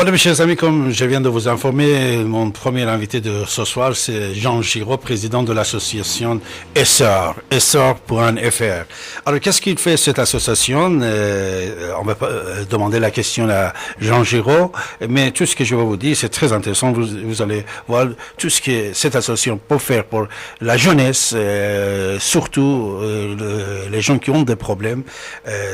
Alors, mes chers amis, comme je viens de vous informer, mon premier invité de ce soir, c'est Jean Giraud, président de l'association Essor.fr. Alors, qu'est-ce qu'il fait cette association? On va demander la question à Jean Giraud, mais tout ce que je vais vous dire, c'est très intéressant. Vous allez voir tout ce que cette association peut faire pour la jeunesse, surtout les gens qui ont des problèmes.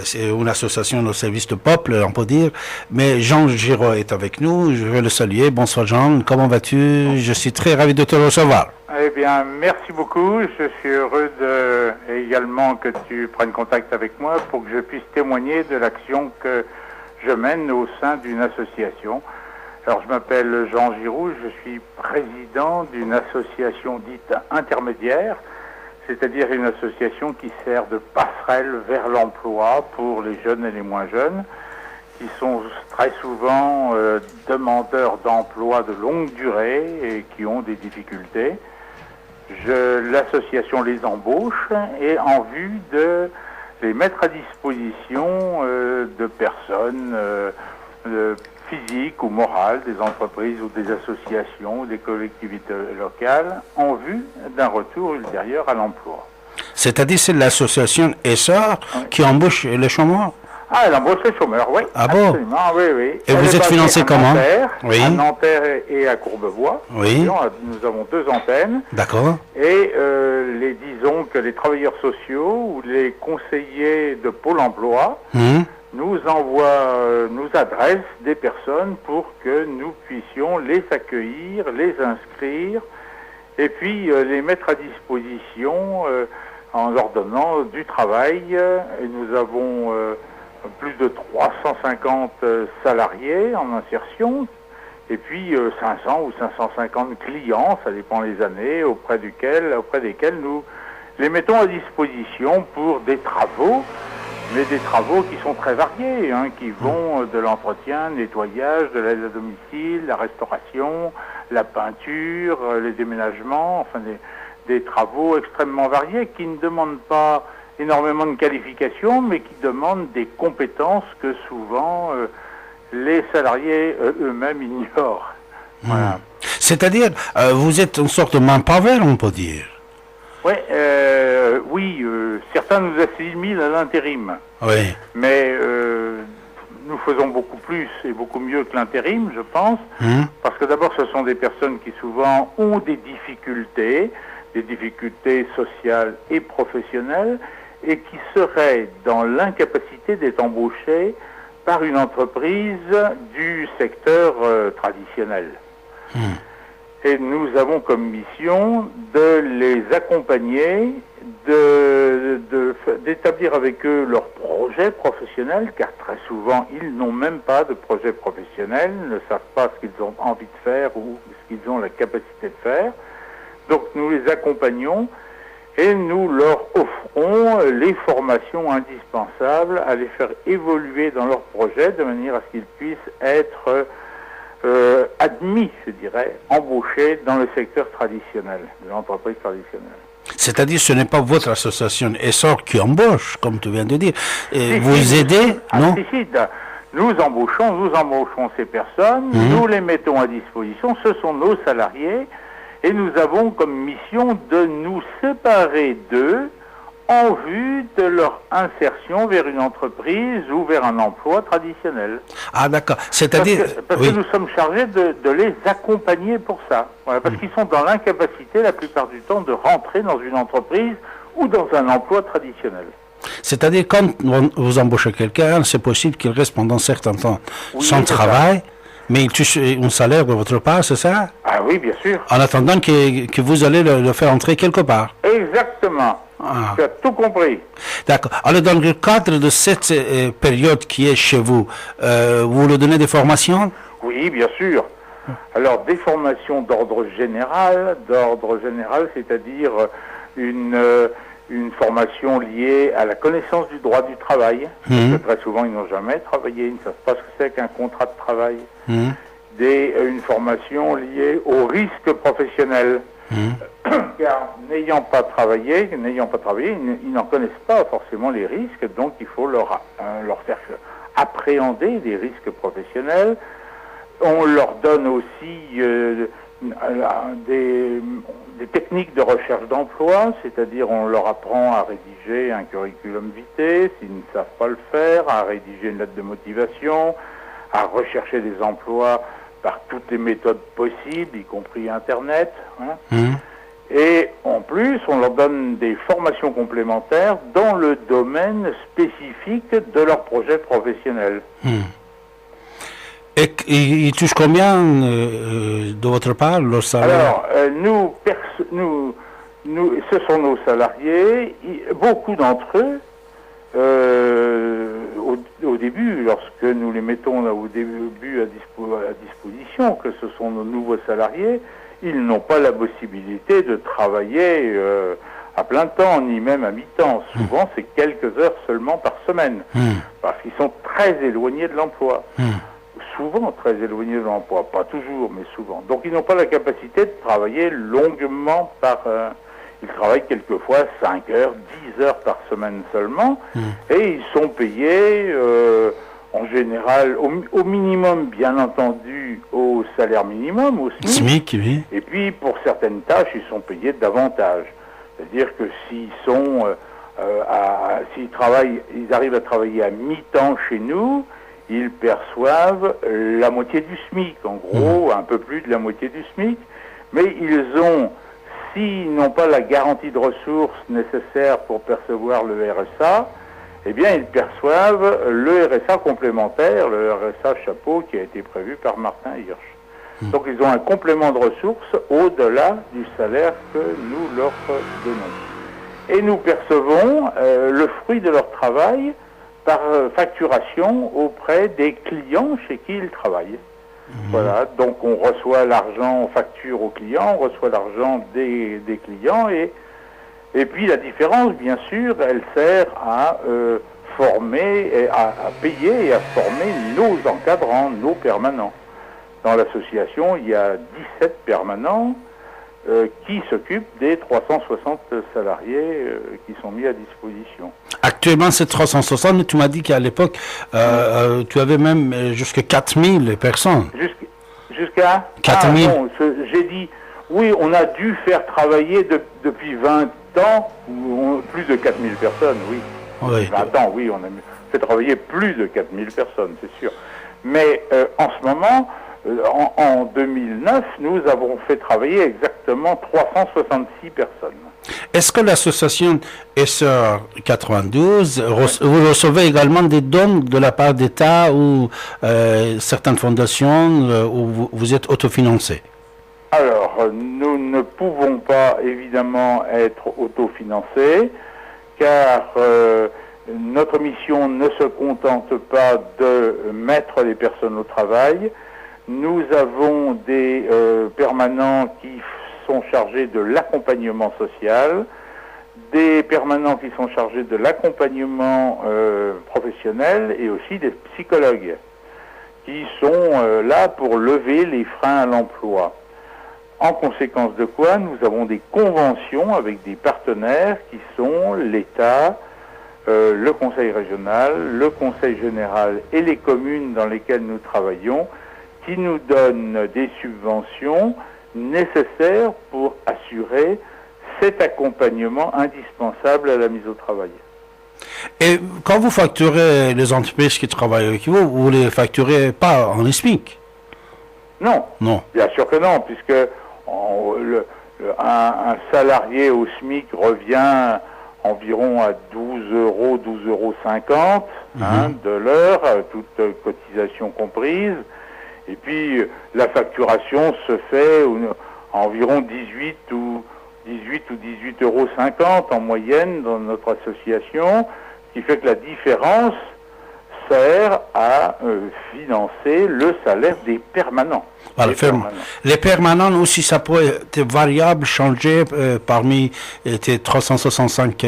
C'est une association au service du peuple, on peut dire, mais Jean Giraud est avec nous, je vais le saluer. Bonsoir Jean, comment vas-tu? Je suis très ravi de te recevoir. Eh bien, merci beaucoup. Je suis heureux également que tu prennes contact avec moi pour que je puisse témoigner de l'action que je mène au sein d'une association. Alors, je m'appelle Jean Giraud, je suis président d'une association dite intermédiaire, c'est-à-dire une association qui sert de passerelle vers l'emploi pour les jeunes et les moins jeunes, qui sont très souvent demandeurs d'emploi de longue durée et qui ont des difficultés. L'association les embauche et en vue de les mettre à disposition de personnes physiques ou morales, des entreprises ou des associations ou des collectivités locales, en vue d'un retour ultérieur à l'emploi. C'est-à-dire c'est l'association Essor qui embauche les chômeurs? Ah, elle embauche les chômeurs, oui. Ah bon? Absolument, oui, oui. Et vous êtes financé comment? Oui. À Nanterre et à Courbevoie. Oui. Nous avons 2 antennes. D'accord. Et disons que les travailleurs sociaux ou les conseillers de Pôle emploi nous adressent des personnes pour que nous puissions les accueillir, les inscrire et puis les mettre à disposition en leur donnant du travail. Et nous avons plus de 350 salariés en insertion, et puis 500 ou 550 clients, ça dépend les années, auprès desquels nous les mettons à disposition pour des travaux, mais des travaux qui sont très variés, qui vont de l'entretien, nettoyage, de l'aide à domicile, la restauration, la peinture, les déménagements, enfin des travaux extrêmement variés qui ne demandent pas énormément de qualifications, mais qui demandent des compétences que souvent les salariés eux-mêmes ignorent. Voilà. C'est-à-dire, vous êtes une sorte de manpower, on peut dire. Oui, certains nous assimilent à l'intérim. Oui. Mais nous faisons beaucoup plus et beaucoup mieux que l'intérim, je pense, parce que d'abord, ce sont des personnes qui souvent ont des difficultés sociales et professionnelles, et qui seraient dans l'incapacité d'être embauchés par une entreprise du secteur traditionnel. Et nous avons comme mission de les accompagner, d'établir avec eux leur projet professionnel, car très souvent, ils n'ont même pas de projet professionnel, ne savent pas ce qu'ils ont envie de faire ou ce qu'ils ont la capacité de faire. Donc nous les accompagnons et nous leur offrons les formations indispensables à les faire évoluer dans leur projet de manière à ce qu'ils puissent être admis, je dirais, embauchés dans le secteur traditionnel, de l'entreprise traditionnelle. C'est-à-dire ce n'est pas votre association Essor qui embauche, comme tu viens de dire. Vous aidez, non? Nous embauchons ces personnes, nous les mettons à disposition, ce sont nos salariés, et nous avons comme mission de nous séparer d'eux en vue de leur insertion vers une entreprise ou vers un emploi traditionnel. Ah d'accord, c'est-à-dire... Parce que nous sommes chargés de les accompagner pour ça. Voilà, parce qu'ils sont dans l'incapacité la plupart du temps de rentrer dans une entreprise ou dans un emploi traditionnel. C'est-à-dire quand vous embauchez quelqu'un, c'est possible qu'il reste pendant un certain temps sans travail, mais il touche un salaire de votre part, c'est ça? Ah oui, bien sûr. En attendant que vous allez le faire entrer quelque part. Exactement. Tu as tout compris. D'accord. Alors, dans le cadre de cette période qui est chez vous, vous leur donnez des formations? Oui, bien sûr. Alors, des formations d'ordre général, c'est-à-dire une formation liée à la connaissance du droit du travail, parce que très souvent, ils n'ont jamais travaillé, ils ne savent pas ce que c'est qu'un contrat de travail. Une formation liée au risque professionnel. Car n'ayant pas travaillé, ils n'en connaissent pas forcément les risques, donc il faut leur faire appréhender des risques professionnels, On leur donne aussi des techniques de recherche d'emploi, c'est-à-dire on leur apprend à rédiger un curriculum vitae, s'ils ne savent pas le faire, à rédiger une lettre de motivation, à rechercher des emplois par toutes les méthodes possibles, y compris Internet. Hein. Et en plus, on leur donne des formations complémentaires dans le domaine spécifique de leur projet professionnel. Et ils touchent combien de votre part, leur salaire? Alors, ce sont nos salariés. Beaucoup d'entre eux, au début, lorsque nous les mettons au début à disposition, que ce sont nos nouveaux salariés, ils n'ont pas la possibilité de travailler à plein temps, ni même à mi-temps. Souvent, c'est quelques heures seulement par semaine, parce qu'ils sont très éloignés de l'emploi. Souvent très éloignés de l'emploi, pas toujours, mais souvent. Donc ils n'ont pas la capacité de travailler longuement ils travaillent quelquefois 5 heures, 10 heures par semaine seulement, et ils sont payés en général au minimum, bien entendu, au salaire minimum, au SMIC. Oui. Et puis pour certaines tâches, ils sont payés davantage. C'est-à-dire que s'ils sont ils arrivent à travailler à mi-temps chez nous, ils perçoivent la moitié du SMIC, en gros, un peu plus de la moitié du SMIC, mais s'ils n'ont pas la garantie de ressources nécessaires pour percevoir le RSA, eh bien, ils perçoivent le RSA complémentaire, le RSA chapeau qui a été prévu par Martin Hirsch. Donc, ils ont un complément de ressources au-delà du salaire que nous leur donnons. Et nous percevons le fruit de leur travail par facturation auprès des clients chez qui ils travaillent. Voilà, donc on reçoit l'argent, on facture aux clients, on reçoit l'argent des clients, et puis la différence, bien sûr, elle sert à former, à payer et à former nos encadrants, nos permanents. Dans l'association, il y a 17 permanents qui s'occupent des 360 salariés qui sont mis à disposition. Actuellement, c'est 360, mais tu m'as dit qu'à l'époque, tu avais même jusqu'à 4000 personnes. Jusqu'à 4000. Non, j'ai dit, oui, on a dû faire travailler depuis 20 ans, plus de 4000 personnes, oui. 20 ans, oui, on a fait travailler plus de 4000 personnes, c'est sûr. Mais en ce moment, en 2009, nous avons fait travailler exactement 366 personnes. Est-ce que l'association SR 92, vous recevez également des dons de la part d'État ou certaines fondations où vous êtes autofinancé? Alors, nous ne pouvons pas évidemment être autofinancés, car notre mission ne se contente pas de mettre les personnes au travail. Nous avons des permanents qui sont chargés de l'accompagnement social, des permanents qui sont chargés de l'accompagnement professionnel et aussi des psychologues qui sont là pour lever les freins à l'emploi. En conséquence de quoi, nous avons des conventions avec des partenaires qui sont l'État, le Conseil régional, le Conseil général et les communes dans lesquelles nous travaillons, qui nous donnent des subventions nécessaires pour assurer cet accompagnement indispensable à la mise au travail. Et quand vous facturez les entreprises qui travaillent avec vous, vous ne les facturez pas en SMIC? Non. Non. Bien sûr que non, puisque un salarié au SMIC revient environ à 12,50 € de l'heure, toute cotisation comprise. Et puis la facturation se fait à environ 18 ou 18,50 € en moyenne dans notre association, ce qui fait que la différence sert à financer le salaire des permanents. Les permanents aussi, ça peut être variable, changer parmi tes 365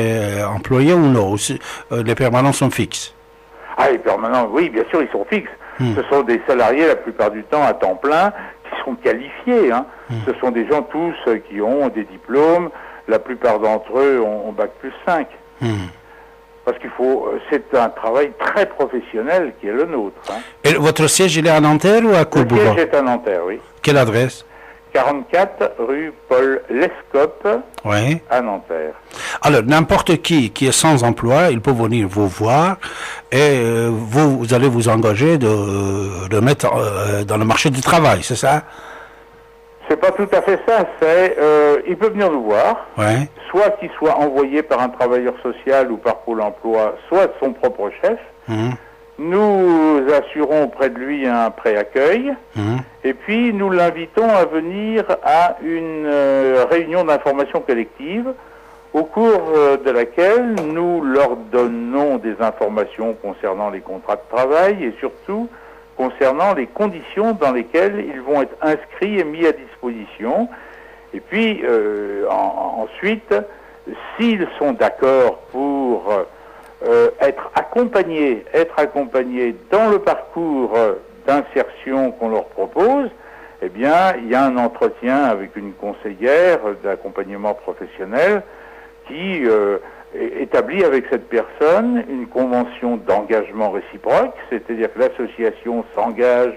employés ou non? Les permanents sont fixes? Ah, les permanents, oui, bien sûr, ils sont fixes. Ce sont des salariés, la plupart du temps, à temps plein, qui sont qualifiés. Ce sont des gens tous qui ont des diplômes. La plupart d'entre eux ont bac+5. Parce c'est un travail très professionnel qui est le nôtre. Hein. Et votre siège, il est à Nanterre ou à Courbevoie? Le siège est à Nanterre, oui. Quelle adresse? 44 rue Paul Lescope, Oui. à Nanterre. Alors, n'importe qui est sans emploi, il peut venir vous voir et vous allez vous engager de mettre dans le marché du travail, c'est ça? C'est pas tout à fait ça, il peut venir nous voir, Oui. soit qu'il soit envoyé par un travailleur social ou par Pôle emploi, soit de son propre chef. Nous assurons auprès de lui un pré-accueil, et puis nous l'invitons à venir à une réunion d'information collective, au cours de laquelle nous leur donnons des informations concernant les contrats de travail et surtout concernant les conditions dans lesquelles ils vont être inscrits et mis à disposition. Et puis ensuite, s'ils sont d'accord pour être accompagnés dans le parcours d'insertion qu'on leur propose, eh bien, il y a un entretien avec une conseillère d'accompagnement professionnel qui établit avec cette personne une convention d'engagement réciproque, c'est-à-dire que l'association s'engage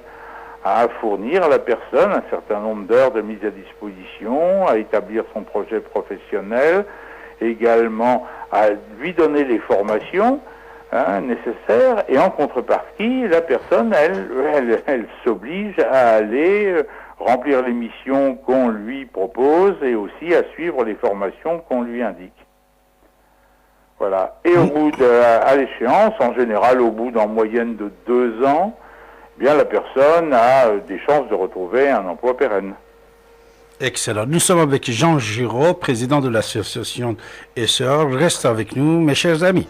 à fournir à la personne un certain nombre d'heures de mise à disposition, à établir son projet professionnel, également à lui donner les formations nécessaires, et en contrepartie, la personne, elle s'oblige à aller remplir les missions qu'on lui propose et aussi à suivre les formations qu'on lui indique. Voilà. Et au bout à l'échéance, en général au bout d'en moyenne de 2 ans, eh bien la personne a des chances de retrouver un emploi pérenne. Excellent. Nous sommes avec Jean Giraud, président de l'association Essor. Reste avec nous, mes chers amis.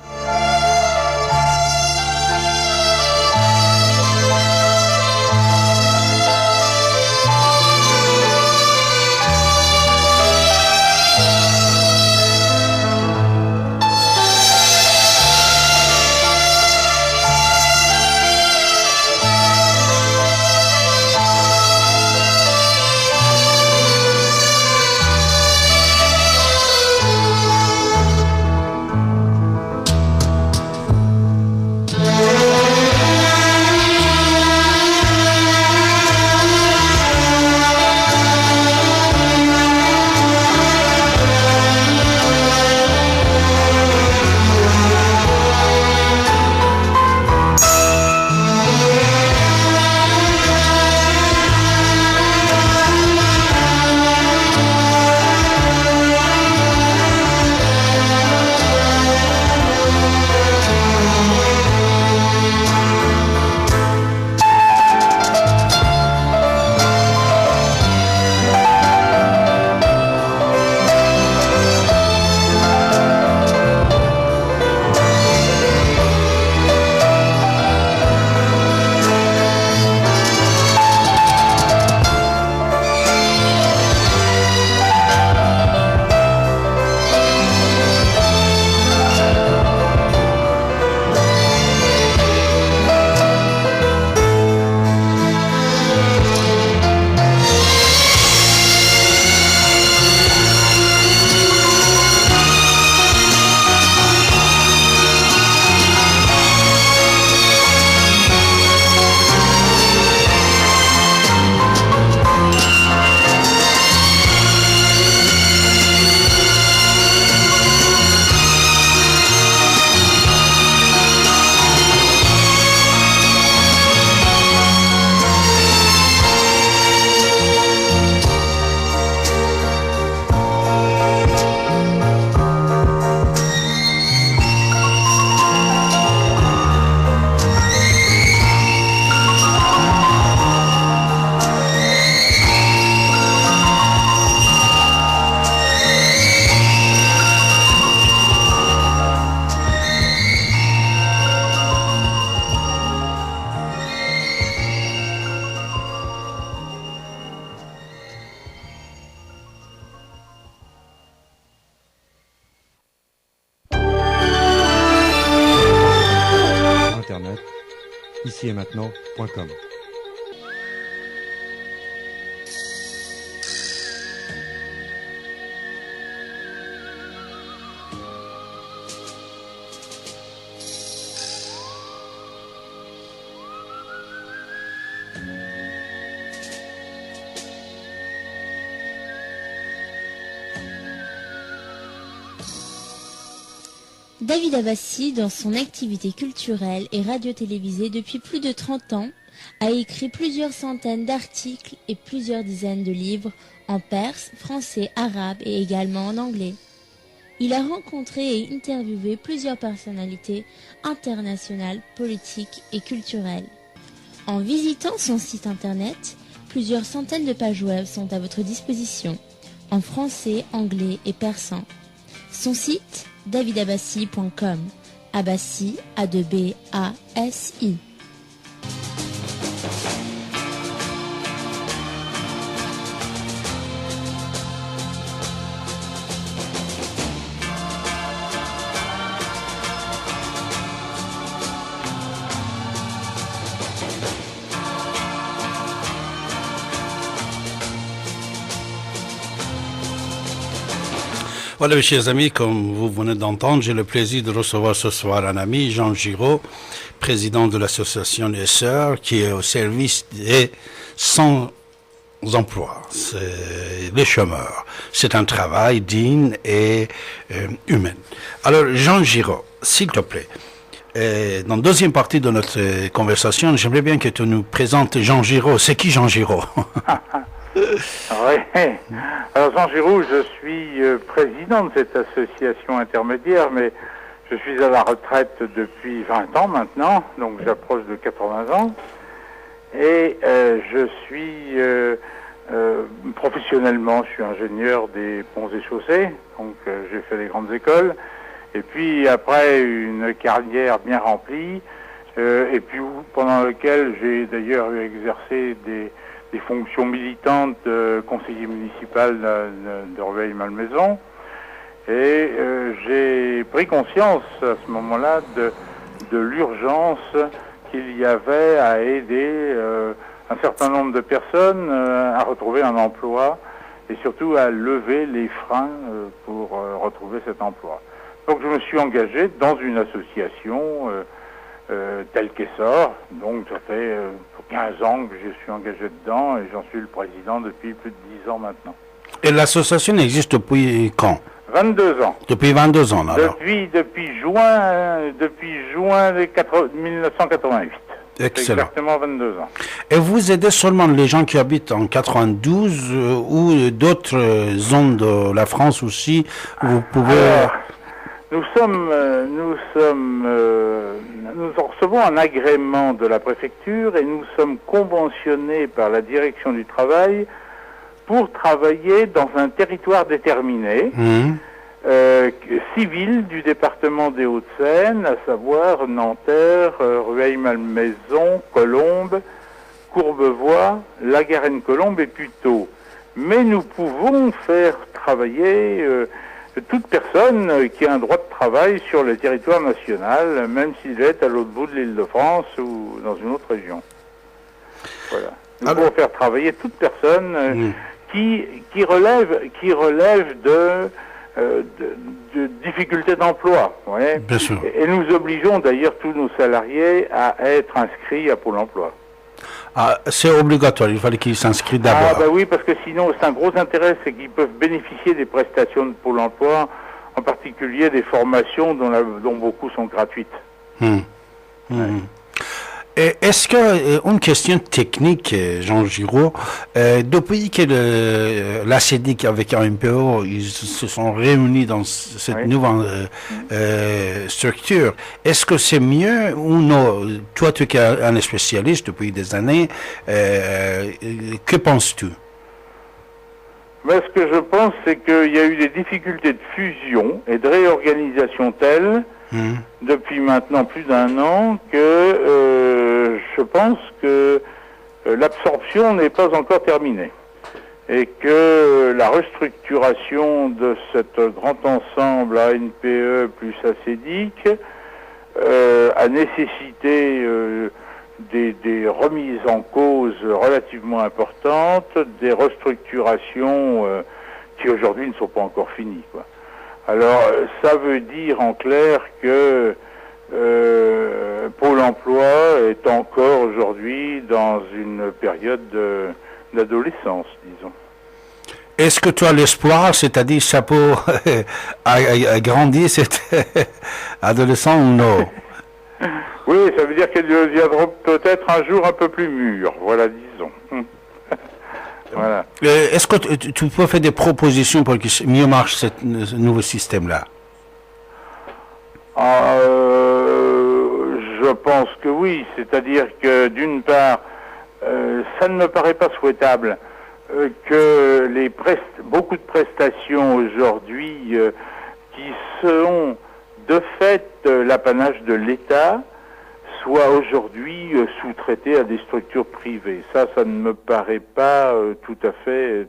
Ici et maintenant.com. David Abbassi, dans son activité culturelle et radio-télévisée depuis plus de 30 ans, a écrit plusieurs centaines d'articles et plusieurs dizaines de livres en perse, français, arabe et également en anglais. Il a rencontré et interviewé plusieurs personnalités internationales, politiques et culturelles. En visitant son site internet, plusieurs centaines de pages web sont à votre disposition, en français, anglais et persan. Son site, davidabassi.com. Abbassi, A2B-A-S-I. Voilà, mes chers amis, comme vous venez d'entendre, j'ai le plaisir de recevoir ce soir un ami, Jean Giraud, président de l'association Les Sœurs, qui est au service des sans emploi, c'est les chômeurs. C'est un travail digne et humain. Alors, Jean Giraud, s'il te plaît, dans la deuxième partie de notre conversation, j'aimerais bien que tu nous présentes Jean Giraud. C'est qui Jean Giraud? Oui. Alors Jean Giraud, je suis président de cette association intermédiaire, mais je suis à la retraite depuis 20 ans maintenant, donc j'approche de 80 ans. Et je suis professionnellement, je suis ingénieur des ponts et chaussées, donc j'ai fait les grandes écoles. Et puis après une carrière bien remplie, et puis pendant laquelle j'ai d'ailleurs exercé des fonctions militantes de conseiller municipal de Rueil-Malmaison. Et j'ai pris conscience à ce moment-là de l'urgence qu'il y avait à aider un certain nombre de personnes à retrouver un emploi et surtout à lever les freins pour retrouver cet emploi. Donc je me suis engagé dans une association telle qu'Essor. Donc ça fait 15 ans que je suis engagé dedans et j'en suis le président depuis plus de 10 ans maintenant. Et l'association existe depuis quand? 22 ans. Depuis 22 ans, alors. Depuis juin 1988. Excellent. Exactement 22 ans. Et vous aidez seulement les gens qui habitent en 92 ou d'autres zones de la France aussi? Vous pouvez... Alors, nous recevons un agrément de la préfecture et nous sommes conventionnés par la direction du travail pour travailler dans un territoire déterminé, civil du département des Hauts-de-Seine, à savoir Nanterre, Rueil-Malmaison, Colombes, Courbevoie, La Garenne-Colombes et Puteaux. Mais nous pouvons faire travailler toute personne qui a un droit de travail sur le territoire national, même s'il est à l'autre bout de l'Île-de-France ou dans une autre région. Voilà. Nous pouvons faire travailler toute personne qui relève de difficultés d'emploi. Ouais. Bien sûr. Et nous obligeons d'ailleurs tous nos salariés à être inscrits à Pôle emploi. Ah, c'est obligatoire, il fallait qu'ils s'inscrivent d'abord. Ah bah oui, parce que sinon, c'est un gros intérêt, c'est qu'ils peuvent bénéficier des prestations de Pôle emploi, en particulier des formations dont beaucoup sont gratuites. Ouais. Est-ce que, une question technique, Jean Giraud, depuis que l'ACDIC avec AMPO, ils se sont réunis dans cette nouvelle structure, est-ce que c'est mieux ou non? Toi, tu es un spécialiste depuis des années, que penses-tu? Mais ce que je pense, c'est qu'il y a eu des difficultés de fusion et de réorganisation telles, depuis maintenant plus d'un an, que je pense que l'absorption n'est pas encore terminée. Et que la restructuration de cet grand ensemble ANPE plus ACDIC a nécessité des remises en cause relativement importantes, des restructurations qui aujourd'hui ne sont pas encore finies, quoi. Alors, ça veut dire en clair que Pôle emploi est encore aujourd'hui dans une période d'adolescence, disons. Est-ce que tu as l'espoir, c'est-à-dire chapeau à grandir cet adolescent ou non? Oui, ça veut dire qu'elles deviendront peut-être un jour un peu plus mûres, voilà, disons. Voilà. Est-ce que tu peux faire des propositions pour que mieux marche ce nouveau système-là? Je pense que oui, c'est-à-dire que d'une part, ça ne me paraît pas souhaitable que beaucoup de prestations aujourd'hui qui sont de fait l'apanage de l'État soient aujourd'hui sous-traitées à des structures privées. Ça ne me paraît pas tout à fait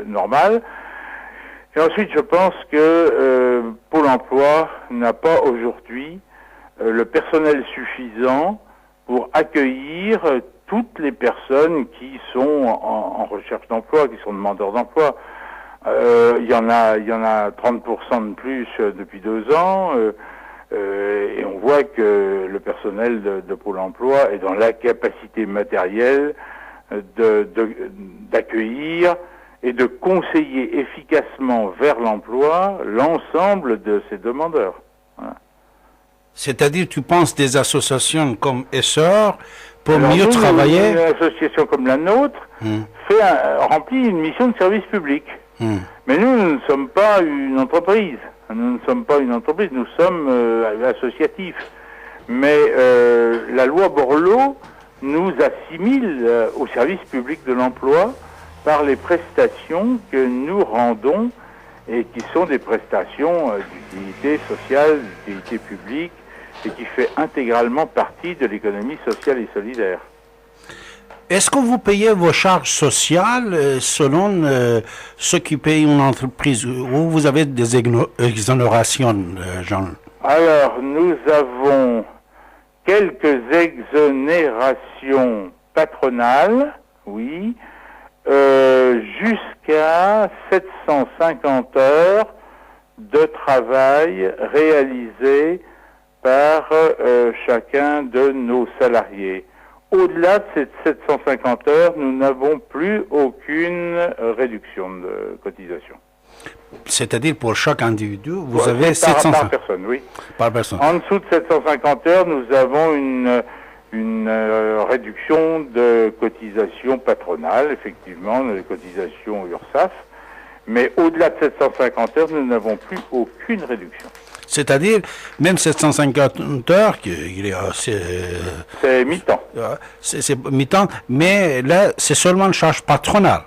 normal. Et ensuite, je pense que Pôle emploi n'a pas aujourd'hui le personnel suffisant pour accueillir toutes les personnes qui sont en recherche d'emploi, qui sont demandeurs d'emploi. Il y en a 30% de plus depuis 2 ans, et on voit que le personnel de Pôle emploi est dans la capacité matérielle d'accueillir et de conseiller efficacement vers l'emploi l'ensemble de ces demandeurs. Voilà. C'est-à-dire, tu penses des associations comme Essor pour Alors mieux travailler? Une association comme la nôtre remplit une mission de service public. Mais nous ne sommes pas une entreprise. Nous sommes associatifs. Mais la loi Borloo nous assimile au service public de l'emploi par les prestations que nous rendons et qui sont des prestations d'utilité sociale, d'utilité publique, et qui fait intégralement partie de l'économie sociale et solidaire. Est-ce que vous payez vos charges sociales selon ce qui paye une entreprise, ou vous avez des exonérations, Jean? Alors, nous avons quelques exonérations patronales, oui, jusqu'à 750 heures de travail réalisé par chacun de nos salariés. Au-delà de ces 750 heures, nous n'avons plus aucune réduction de cotisation. C'est-à-dire pour chaque individu, vous avez 750 par personne, oui. Par personne. En dessous de 750 heures, nous avons une réduction de cotisation patronale, effectivement, de cotisation URSSAF. Mais au-delà de 750 heures, nous n'avons plus aucune réduction. C'est-à-dire, même 750 heures, c'est mi-temps. C'est mi-temps, mais là, c'est seulement une charge patronale.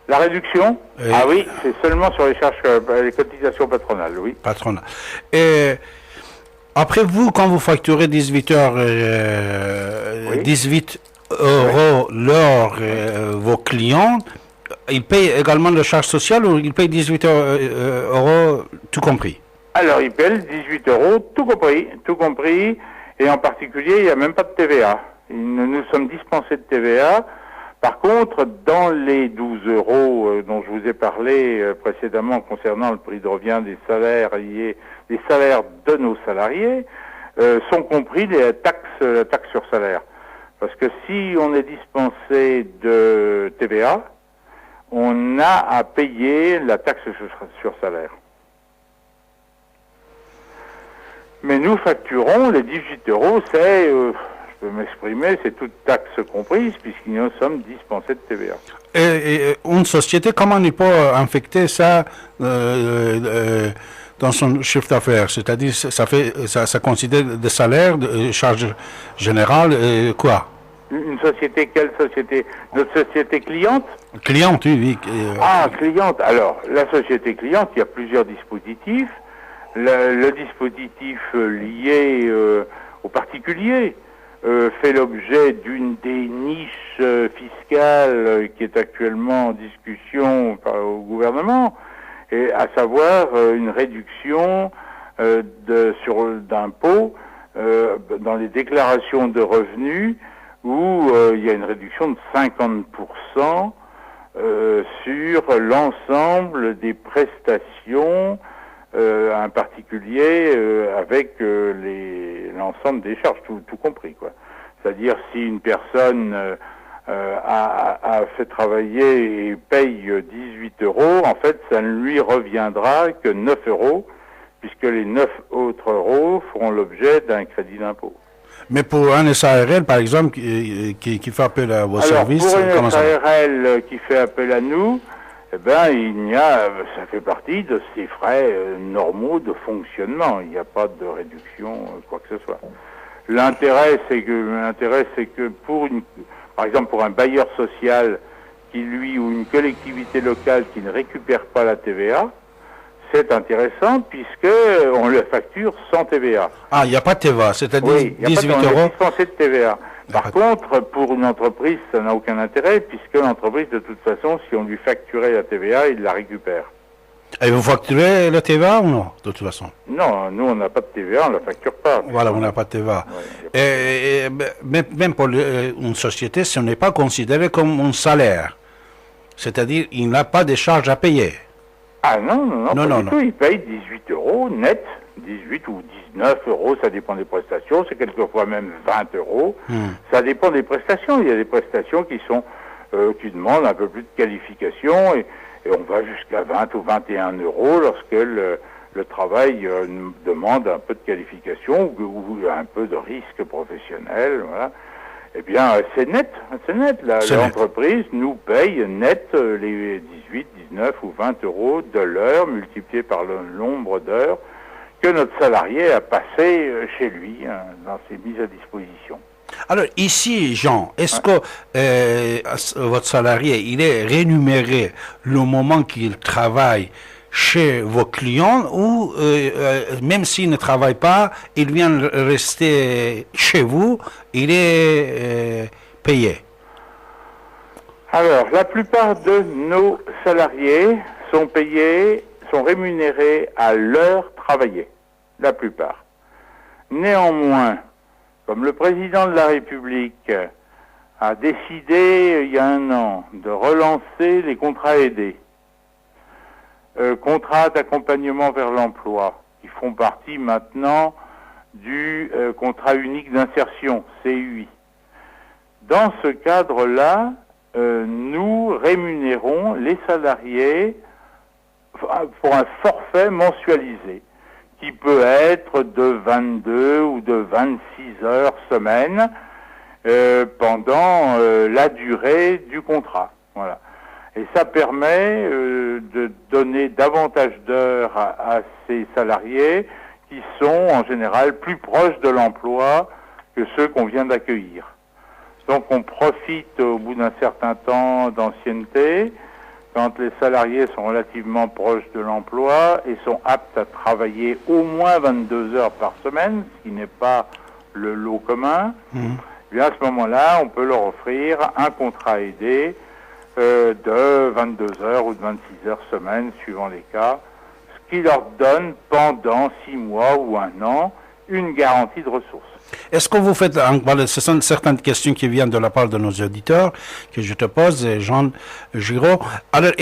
La réduction? Ah oui, c'est seulement sur les charges, les cotisations patronales, oui. Patronale. Et après vous, quand vous facturez 18 heures, 18 euros l'heure, vos clients, ils payent également la charge sociale ou ils payent 18 euros tout compris? Alors, ils paient 18 euros, tout compris, et en particulier, il n'y a même pas de TVA. Nous sommes dispensés de TVA. Par contre, dans les 12 euros dont je vous ai parlé précédemment concernant le prix de revient des salaires les salaires de nos salariés, sont compris la taxe sur salaire. Parce que si on est dispensé de TVA, on a à payer la taxe sur salaire. Mais nous facturons les 18 euros, c'est, je peux m'exprimer, c'est toute taxe comprise, puisqu'ils nous sommes dispensés de TVA. Et une société, comment il peut infecter ça dans son chiffre d'affaires? C'est-à-dire, ça considère des salaires, des charges générales, quoi? Une société, quelle société? Notre société cliente? Cliente, oui. Cliente. Alors, la société cliente, il y a plusieurs dispositifs. Le dispositif lié aux particuliers fait l'objet d'une des niches fiscales qui est actuellement en discussion au gouvernement, et à savoir une réduction d'impôts dans les déclarations de revenus où il y a une réduction de 50% sur l'ensemble des prestations, en particulier avec l'ensemble des charges, tout compris, quoi. C'est-à-dire si une personne a fait travailler et paye 18 euros, en fait, ça ne lui reviendra que 9 euros, puisque les 9 autres euros feront l'objet d'un crédit d'impôt. Mais pour un SARL, par exemple, qui fait appel à vos services, pour une comment ça va? SARL qui fait appel à nous, eh ben, ça fait partie de ces frais normaux de fonctionnement. Il n'y a pas de réduction, quoi que ce soit. L'intérêt, c'est que par exemple, pour un bailleur social ou une collectivité locale qui ne récupère pas la TVA, c'est intéressant puisque on le facture sans TVA. Ah, il n'y a pas de TVA, c'est-à-dire oui, 18 on euros. est dispensé de TVA. Par contre, pour une entreprise, ça n'a aucun intérêt puisque l'entreprise, de toute façon, si on lui facturait la TVA, il la récupère. Et vous facturez la TVA ou non, de toute façon? Non, nous, on n'a pas de TVA, on ne la facture pas. Voilà, on n'a pas de TVA. Ouais, Même pour une société, ce n'est pas considéré comme un salaire. C'est-à-dire, il n'a pas de charges à payer. Ah non, pas du tout. Il paye 18 euros net, 18 ou 19 euros, ça dépend des prestations, c'est quelquefois même 20 euros. Ça dépend des prestations. Il y a des prestations qui demandent un peu plus de qualification et on va jusqu'à 20 ou 21 euros lorsque le travail demande un peu de qualification ou un peu de risque professionnel, voilà. Eh bien, c'est net. L'entreprise nous paye net les 18, 19 ou 20 euros de l'heure multiplié par le nombre d'heures que notre salarié a passé chez lui dans ses mises à disposition. Alors, ici, Jean, est-ce que votre salarié, il est rémunéré le moment qu'il travaille chez vos clients ou même s'il ne travaille pas, il vient rester chez vous, il est payé? Alors, la plupart de nos salariés sont rémunérés à l'heure travaillée. La plupart. Néanmoins, comme le président de la République a décidé il y a 1 an de relancer les contrats aidés, contrats d'accompagnement vers l'emploi, qui font partie maintenant du contrat unique d'insertion, CUI. Dans ce cadre-là, nous rémunérons les salariés pour un forfait mensualisé, qui peut être de 22 ou de 26 heures semaine pendant la durée du contrat. Voilà. Et ça permet de donner davantage d'heures à ces salariés qui sont en général plus proches de l'emploi que ceux qu'on vient d'accueillir. Donc on profite au bout d'un certain temps d'ancienneté, quand les salariés sont relativement proches de l'emploi et sont aptes à travailler au moins 22 heures par semaine, ce qui n'est pas le lot commun, eh bien à ce moment-là, on peut leur offrir un contrat aidé de 22 heures ou de 26 heures semaine, suivant les cas, ce qui leur donne pendant 6 mois ou 1 an une garantie de ressources. Est-ce que vous faites, ce sont certaines questions qui viennent de la part de nos auditeurs que je te pose, Jean Giraud. Alors, est-ce